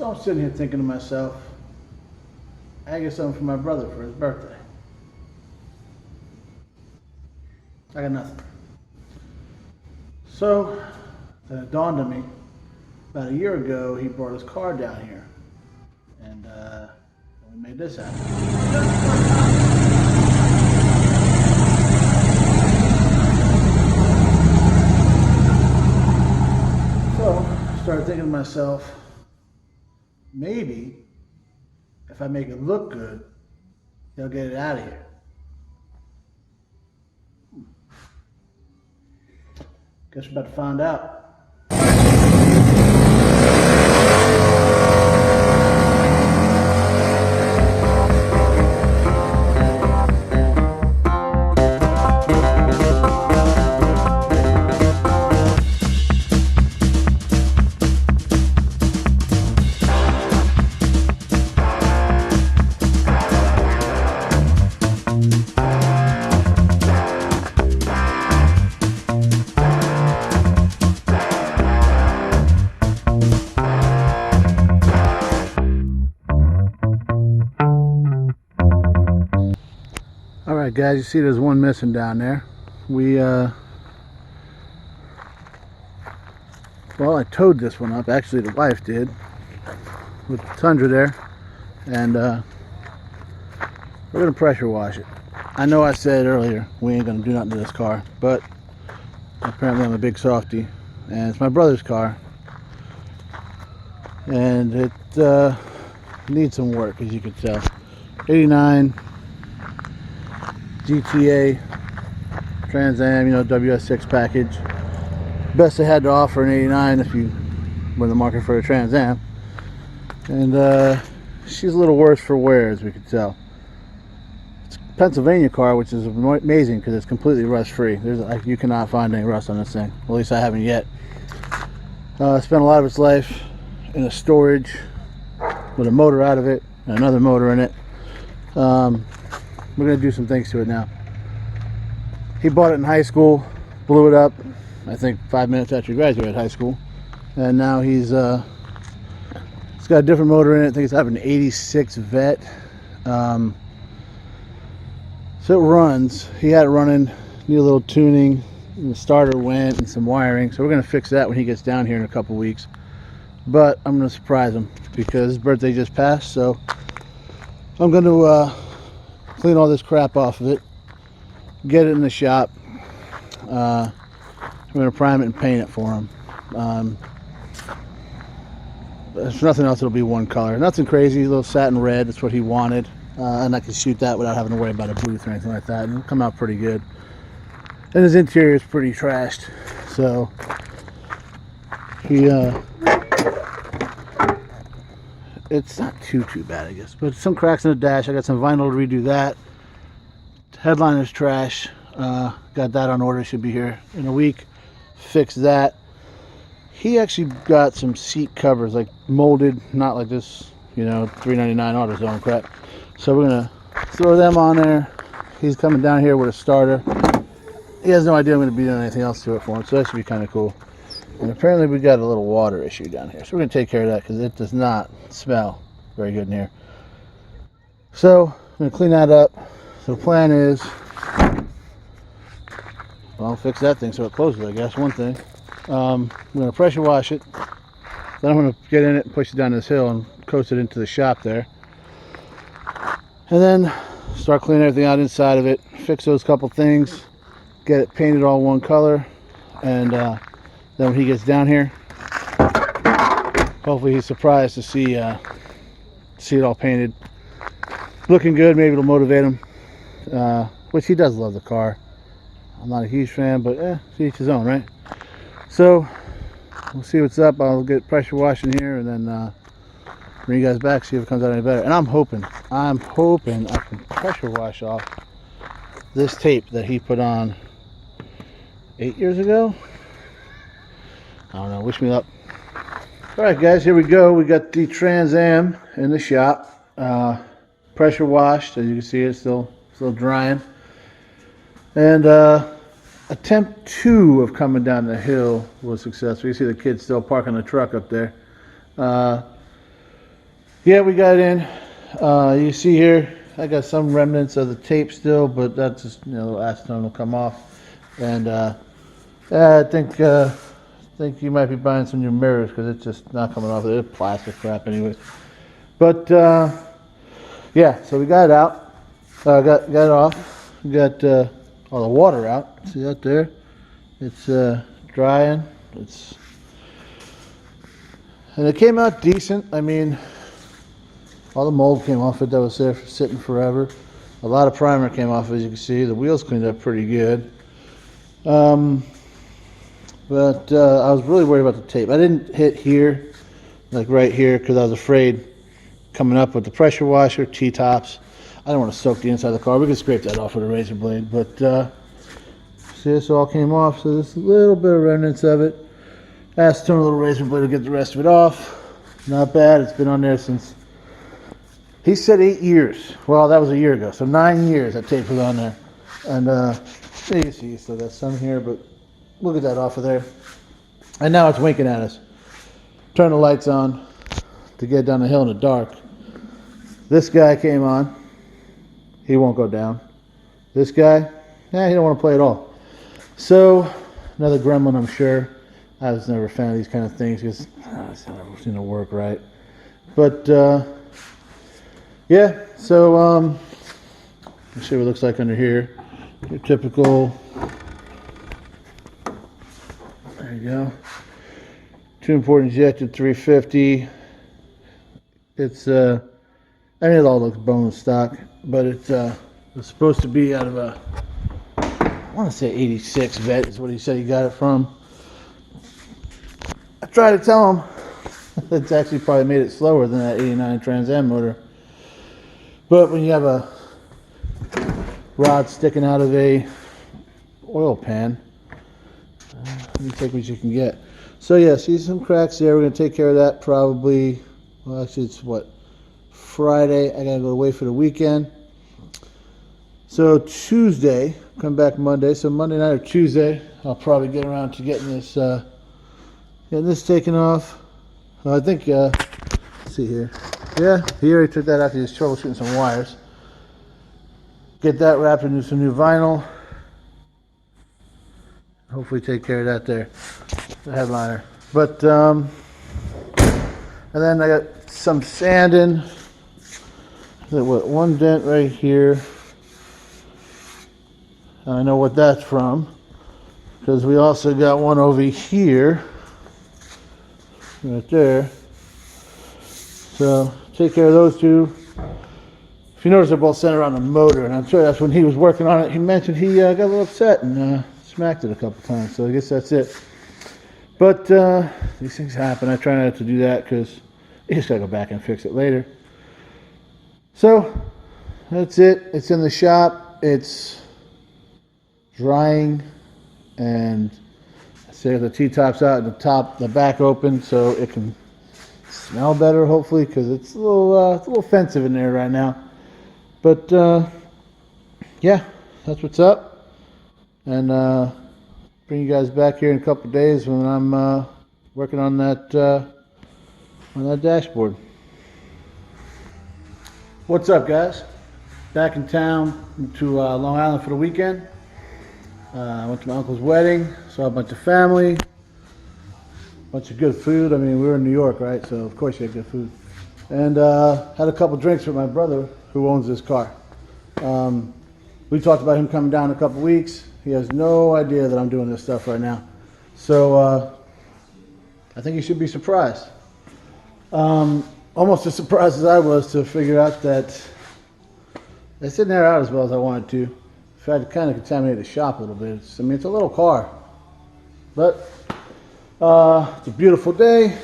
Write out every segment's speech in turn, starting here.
So I'm sitting here thinking to myself, I get something for my brother for his birthday. I got nothing. So then it dawned on me, about a year ago he brought his car down here and we made this happen. So I started thinking to myself, maybe if I make it look good, they'll get it out of here. Guess we're about to find out. Alright guys, you see there's one missing down there. Well, I towed this one up, actually the wife did, with the Tundra there, and we're going to pressure wash it. I know I said earlier we ain't going to do nothing to this car, but apparently I'm a big softy, and it's my brother's car, and it needs some work, as you can tell. 89 GTA Trans Am, you know, WS6 package. Best they had to offer in 89 if you were in the market for a Trans Am. And she's a little worse for wear, as we can tell. It's a Pennsylvania car, which is amazing because it's completely rust free. You cannot find any rust on this thing. At least I haven't yet. Spent a lot of its life in a storage with a motor out of it and another motor in it. We're going to do some things to it now. He bought it in high school, blew it up, I think 5 minutes after he graduated high school. And now it's got a different motor in it. I think it's having an 86 Vet. So it runs. He had it running, need a little tuning. The starter went and some wiring. So we're going to fix that when he gets down here in a couple weeks. But I'm going to surprise him because his birthday just passed. So I'm going to clean all this crap off of it, get it in the shop. I'm going to prime it and paint it for him. If nothing else, it'll be one color. Nothing crazy, a little satin red, that's what he wanted. And I can shoot that without having to worry about a booth or anything like that. And it'll come out pretty good. And his interior is pretty trashed. So it's not too bad, I guess, but some cracks in the dash. I got some vinyl to redo that. Headliner's trash. Got that on order, should be here in a week. Fix that. He actually got some seat covers, like molded, not like this, you know, $3.99 AutoZone crap. So we're gonna throw them on there. He's coming down here with a starter. He has no idea I'm gonna be doing anything else to it for him, so that should be kind of cool. And apparently we got a little water issue down here, so we're going to take care of that because it does not smell very good in here. So I'm going to clean that up. So the plan is, well, I'll fix that thing so it closes, I guess, one thing. I'm going to pressure wash it. Then I'm going to get in it and push it down this hill and coast it into the shop there. And then start cleaning everything out inside of it, fix those couple things, get it painted all one color, and then when he gets down here, hopefully he's surprised to see it all painted, looking good. Maybe it'll motivate him, which he does love the car. I'm not a huge fan, but to each his own, right? So we'll see what's up. I'll get pressure washing here and then bring you guys back, see if it comes out any better. And I'm hoping I can pressure wash off this tape that he put on 8 years ago. I don't know, wish me luck. Alright guys, here we go. We got the Trans Am in the shop. Pressure washed, as you can see, it's still drying. And attempt 2 of coming down the hill was successful. You see the kids still parking the truck up there. Yeah, we got in. You see here, I got some remnants of the tape still, but that's just, acetone will come off. And yeah, I think you might be buying some new mirrors because it's just not coming off. It's plastic crap, anyways. But yeah, so we got it out. Got it off. We got all the water out. See that there? It's drying. And it came out decent. I mean, all the mold came off it that was there sitting forever. A lot of primer came off, as you can see. The wheels cleaned up pretty good. But I was really worried about the tape. I didn't hit here, like right here, because I was afraid coming up with the pressure washer, T-tops. I don't want to soak the inside of the car. We could scrape that off with a razor blade. But see, this all came off, so there's a little bit of remnants of it. Acetone, a little razor blade to get the rest of it off. Not bad. It's been on there since, he said 8 years. Well, that was a year ago, so 9 years that tape was on there. And you can see you still got some here, but we'll get that off of there. And now it's winking at us. Turn the lights on to get down the hill in the dark. This guy came on. He won't go down. This guy, he don't want to play at all. So, another gremlin, I'm sure. I was never a fan of these kind of things because it's never seemed to work right. But, yeah, so, let's see what it looks like under here. Your typical, there you go. 2-port injected 350. It's, I mean, it all looks bone stock, but it's supposed to be out of a, I want to say 86 vet is what he said he got it from. I tried to tell him it's actually probably made it slower than that 89 Trans Am motor. But when you have a rod sticking out of a oil pan, you take what you can get. So yeah, see some cracks there. We're going to take care of that probably, well actually it's what, Friday. I got to go away for the weekend. So Tuesday, come back Monday. So Monday night or Tuesday, I'll probably get around to getting this taken off. I think, let's see here. Yeah, he already took that out. He's troubleshooting some wires. Get that wrapped into some new vinyl. Hopefully take care of that there, the headliner. But, and then I got some sanding. What, one dent right here. I know what that's from, because we also got one over here, right there. So take care of those two. If you notice, they're both centered on the motor, and I'm sure that's when he was working on it. He mentioned he got a little upset and smacked it a couple times. So I guess that's it. But these things happen. I try not to do that because you just gotta go back and fix it later. So that's it. It's in the shop. It's drying, and I say the T-top's out, the top, the back open, so it can smell better, hopefully, because it's a little offensive in there right now. But yeah, that's what's up, and bring you guys back here in a couple of days when I'm working on that dashboard. What's up, guys? Back in town to Long Island for the weekend. I went to my uncle's wedding, saw a bunch of family, bunch of good food. I mean, we were in New York, right? So of course you had good food. And had a couple drinks with my brother who owns this car. We talked about him coming down in a couple weeks. He has no idea that I'm doing this stuff right now. So I think he should be surprised. Almost as surprised as I was to figure out that it didn't air out as well as I wanted to. In fact, it kind of contaminated the shop a little bit. It's a little car. But it's a beautiful day.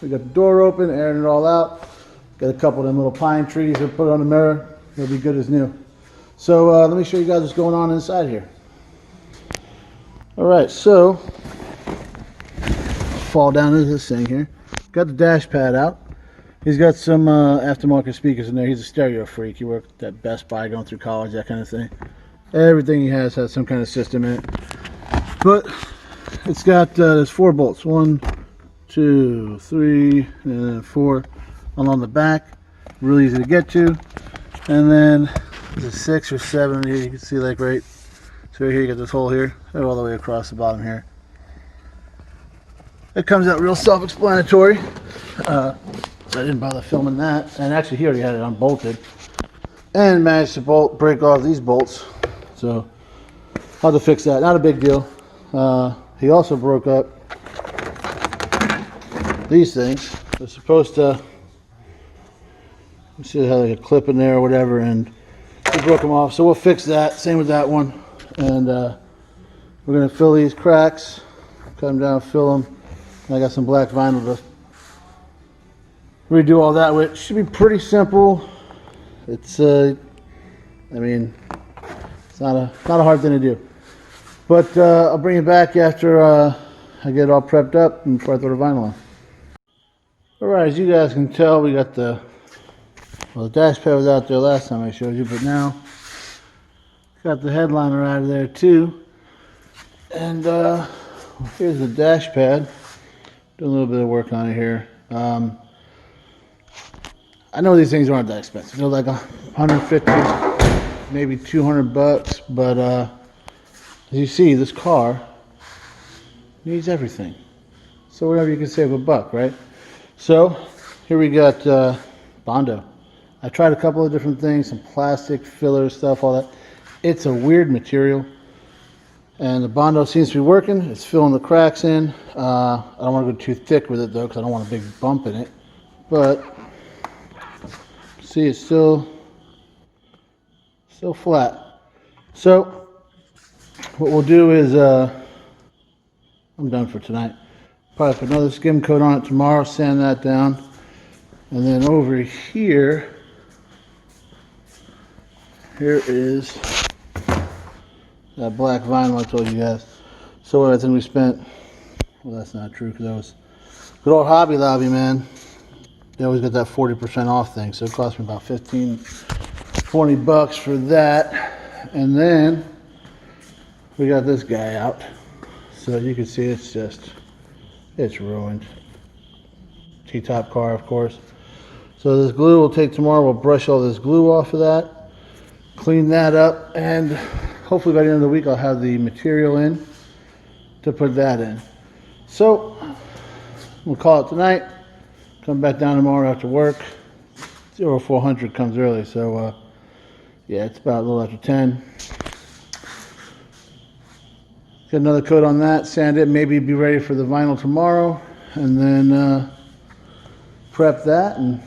We got the door open, airing it all out. Got a couple of them little pine trees that put on the mirror. They'll be good as new. So let me show you guys what's going on inside here. All right, so fall down into this thing here. Got the dash pad out. He's got some aftermarket speakers in there. He's a stereo freak. He worked at Best Buy going through college, that kind of thing. Everything he has some kind of system in it. But it's got there's 4 bolts. 1, 2, 3, and 4. along the back, really easy to get to. And then there's a 6 or 7 here. You can see like right. So right here you got this hole here, and all the way across the bottom here. It comes out real self-explanatory. So I didn't bother filming that. And actually he already had it unbolted. And managed to break off these bolts. So I'll have to fix that. Not a big deal. He also broke up these things. They're supposed to, you see it had like a clip in there or whatever, and we broke them off. So we'll fix that. Same with that one. And we're going to fill these cracks, cut them down, fill them. And I got some black vinyl to redo all that with. Should be pretty simple. It's I mean, it's not a hard thing to do. But I'll bring it back after I get it all prepped up and before I throw the vinyl on. Alright, as you guys can tell, we got the dash pad was out there last time I showed you, but now got the headliner out of there too. And here's the dash pad. Doing a little bit of work on it here. I know these things aren't that expensive. They're like 150, maybe 200 bucks, but as you see, this car needs everything. So whatever you can save a buck, right? So here we got Bondo. I tried a couple of different things, some plastic filler stuff, all that. It's a weird material, and the Bondo seems to be working. It's filling the cracks in. I don't want to go too thick with it though, because I don't want a big bump in it. But see, it's still flat. So what we'll do is I'm done for tonight. Probably put another skim coat on it tomorrow, sand that down, and then over here is that black vinyl I told you guys. So I think we spent, well, that's not true, because that was good old Hobby Lobby, man. They always got that 40% off thing, so it cost me about 15, 20 bucks for that. And then we got this guy out. So you can see it's ruined. T-top car, of course. So this glue we'll take tomorrow. We'll brush all this glue off of that, clean that up, and hopefully by the end of the week I'll have the material in to put that in. So we'll call it tonight. Come back down tomorrow after work. 0400 comes early, so yeah, it's about a little after 10. Get another coat on that, sand it, maybe be ready for the vinyl tomorrow, and then prep that and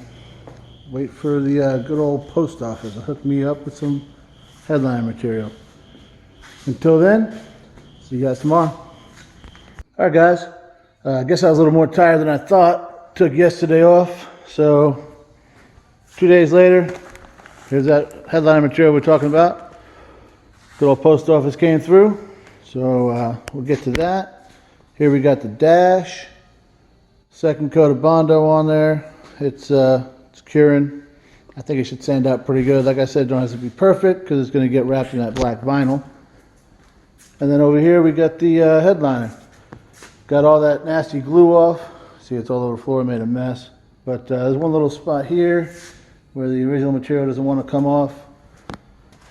wait for the good old post office to hook me up with some headliner material. Until then, see you guys tomorrow. Alright guys, I guess I was a little more tired than I thought. Took yesterday off, so 2 days later, here's that headliner material we're talking about. Good old post office came through, so we'll get to that. Here we got the dash, second coat of Bondo on there. It's curing. I think it should sand out pretty good. Like I said, it don't have to be perfect because it's going to get wrapped in that black vinyl. And then over here we got the headliner. Got all that nasty glue off. See, it's all over the floor, made a mess. But there's one little spot here where the original material doesn't want to come off.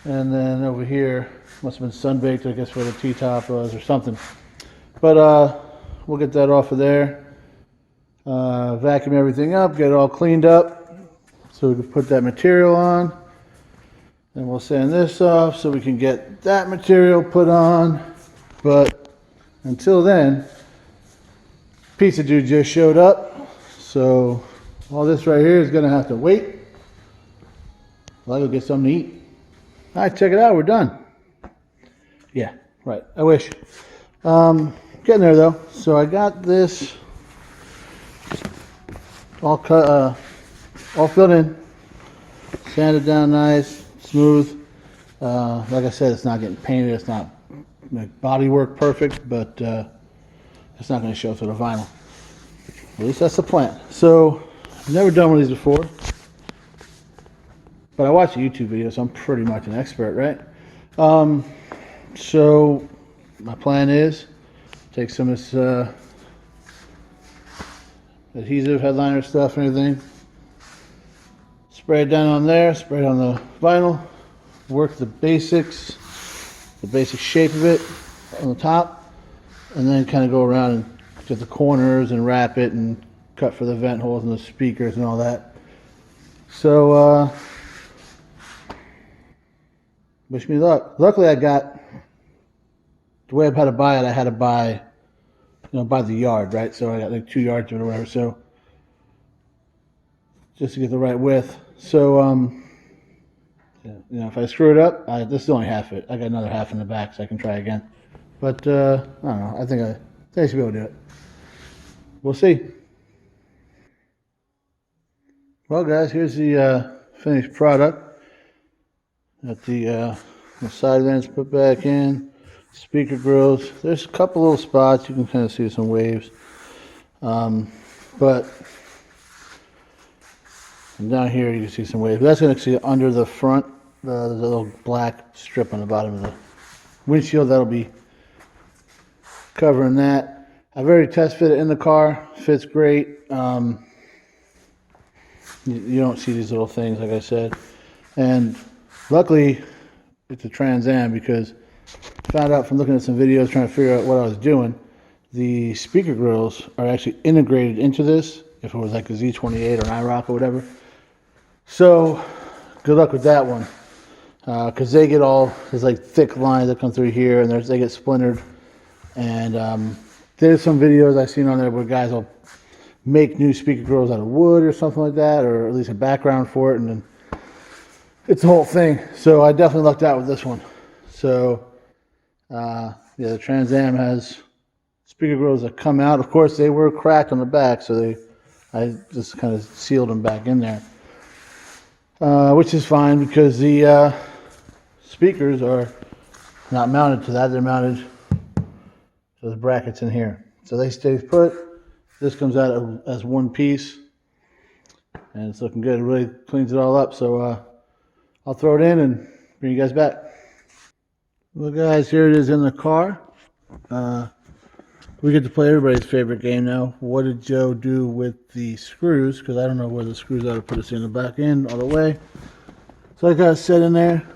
And then over here, must have been sun-baked, I guess, where the T-top was or something. But we'll get that off of there. Vacuum everything up, get it all cleaned up so we can put that material on. Then we'll sand this off so we can get that material put on. But until then, pizza dude just showed up, so all this right here is gonna have to wait. I'll go get something to eat. All right, check it out, we're done. Yeah, right, I wish. Getting there though. So I got this all cut, all filled in, sanded down nice, smooth. Like I said, it's not getting painted, it's not like body work perfect, but it's not going to show through the vinyl. At least that's the plan. So, I've never done one of these before. But I watch YouTube videos, so I'm pretty much an expert, right? So, my plan is take some of this adhesive headliner stuff and everything. Spray it down on there, spray it on the vinyl, work the basics, the basic shape of it on the top, and then kind of go around and get the corners and wrap it and cut for the vent holes and the speakers and all that. So, wish me luck. Luckily I got, the way I've had to buy it, I had to buy, by the yard, right? So I got like 2 yards or whatever, so just to get the right width. So, if I screw it up, this is only half it. I got another half in the back, so I can try again. But, I don't know. I think I should be able to do it. We'll see. Well, guys, here's the finished product. Got the side vents put back in, speaker grills. There's a couple little spots. You can kind of see some waves. But down here you can see some waves. That's going to see under the front, the little black strip on the bottom of the windshield. That'll be covering that. I've already test fit it in the car. Fits great. You don't see these little things, like I said. And luckily, it's a Trans Am, because I found out from looking at some videos trying to figure out what I was doing, the speaker grills are actually integrated into this, if it was like a Z28 or an IROC or whatever. So, good luck with that one. Because they get there's like thick lines that come through here, and they get splintered. And there's some videos I've seen on there where guys will make new speaker grills out of wood or something like that, or at least a background for it, and then it's the whole thing. So I definitely lucked out with this one. So yeah, the Trans Am has speaker grills that come out. Of course, they were cracked on the back, so I just kind of sealed them back in there, which is fine, because the speakers are not mounted to that. They're mounted to those brackets in here, so they stay put. This comes out as one piece, and it's looking good. It really cleans it all up. So I'll throw it in and bring you guys back. Well, guys, here it is in the car. We get to play everybody's favorite game now. What did Joe do with the screws? Because I don't know where the screws are to put us in the back end all the way. So I got it set in there.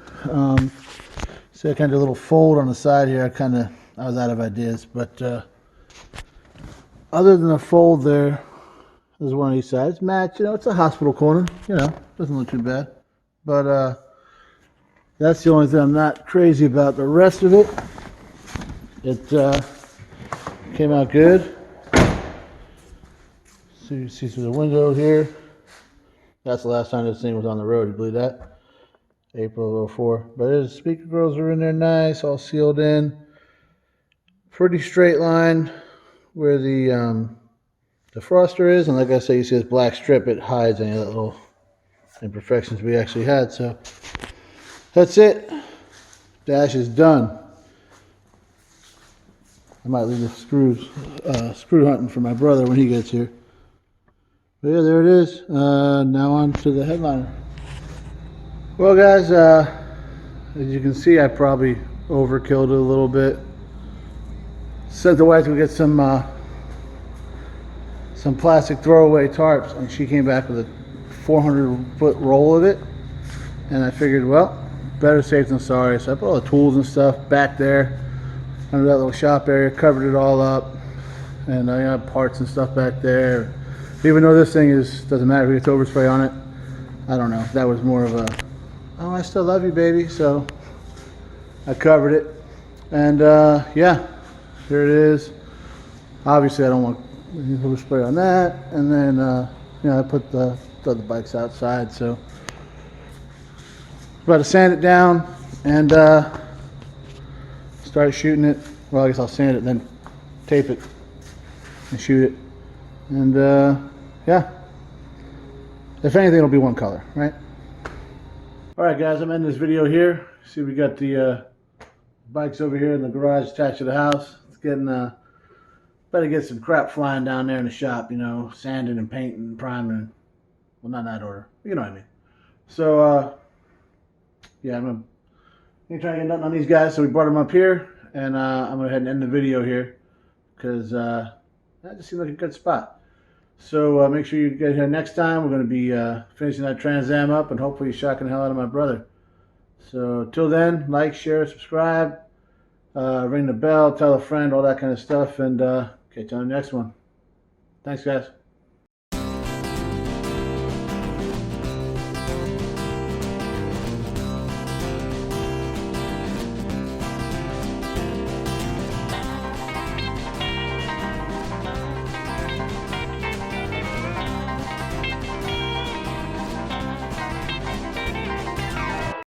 See, I kind of did a little fold on the side here. I was out of ideas, but other than the fold there, there's one on each side. It's matched, it's a hospital corner, doesn't look too bad. But that's the only thing I'm not crazy about. The rest of it, it came out good. So you see through the window here. That's the last time this thing was on the road. You believe that? April of 04. But the speaker grills are in there nice, all sealed in. Pretty straight line where the defroster is, and like I say, you see this black strip. It hides any of that little imperfections we actually had. So that's it. Dash is done. I might leave the screw hunting for my brother when he gets here. But yeah, there it is. Now on to the headliner. Well, guys, as you can see, I probably overkilled it a little bit. Said the wife would get some plastic throwaway tarps, and she came back with a 400-foot roll of it. And I figured, well, better safe than sorry. So I put all the tools and stuff back there under that little shop area, covered it all up, and I got parts and stuff back there. Even though this thing doesn't matter if it gets overspray on it, I don't know. That was more of a, oh, I still love you, baby. So I covered it, and yeah. Here it is. Obviously, I don't want overspray on that. And then, I put the other bikes outside. So, about to sand it down and start shooting it. Well, I guess I'll sand it, then tape it and shoot it. And yeah, if anything, it'll be one color, right? All right, guys, I'm ending this video here. See, we got the bikes over here in the garage attached to the house. Getting better get some crap flying down there in the shop, sanding and painting and priming. Well, not in that order, you know what I mean. So yeah, I'm gonna try to get nothing on these guys. So we brought them up here, and I'm gonna go ahead and end the video here, because that just seemed like a good spot. So make sure you get here next time. We're going to be finishing that Trans Am up and hopefully shocking the hell out of my brother. So till then, like, share, subscribe, ring the bell, tell a friend, all that kind of stuff, and catch you on the next one. Thanks, guys.